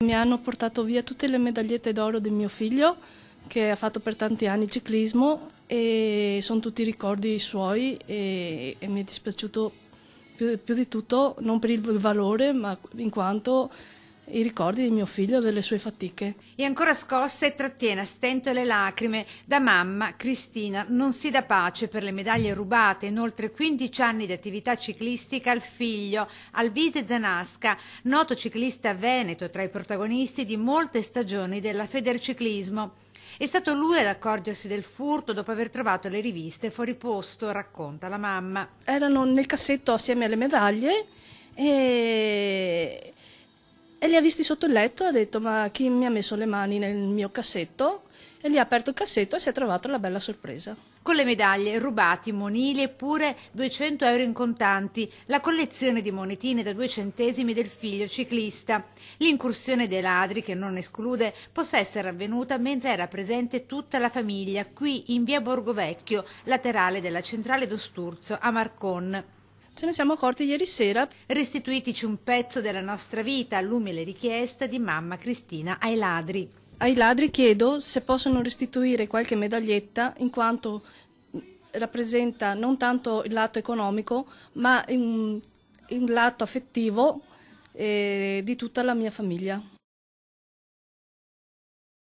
Mi hanno portato via tutte le medagliette d'oro di mio figlio, che ha fatto per tanti anni ciclismo, e sono tutti ricordi suoi e mi è dispiaciuto più di tutto, non per il valore, ma in quanto i ricordi di mio figlio, delle sue fatiche. E ancora scossa e trattiene a stento le lacrime. Da mamma, Cristina non si dà pace per le medaglie rubate in oltre 15 anni di attività ciclistica al figlio, Alvise Zanasca, noto ciclista veneto tra i protagonisti di molte stagioni della Federciclismo. È stato lui ad accorgersi del furto dopo aver trovato le riviste fuori posto, racconta la mamma. Erano nel cassetto assieme alle medaglie e li ha visti sotto il letto e ha detto: ma chi mi ha messo le mani nel mio cassetto? E lì ha aperto il cassetto e si è trovato la bella sorpresa. Con le medaglie, rubati, monili e pure 200 euro in contanti, la collezione di monetine da 2 centesimi del figlio ciclista. L'incursione dei ladri, che non esclude, possa essere avvenuta mentre era presente tutta la famiglia, qui in via Borgovecchio, laterale della centrale d'Osturzo a Marcon. Ce ne siamo accorti ieri sera. Restituitici un pezzo della nostra vita, l'umile richiesta di mamma Cristina ai ladri. Ai ladri chiedo se possono restituire qualche medaglietta, in quanto rappresenta non tanto il lato economico, ma il lato affettivo di tutta la mia famiglia.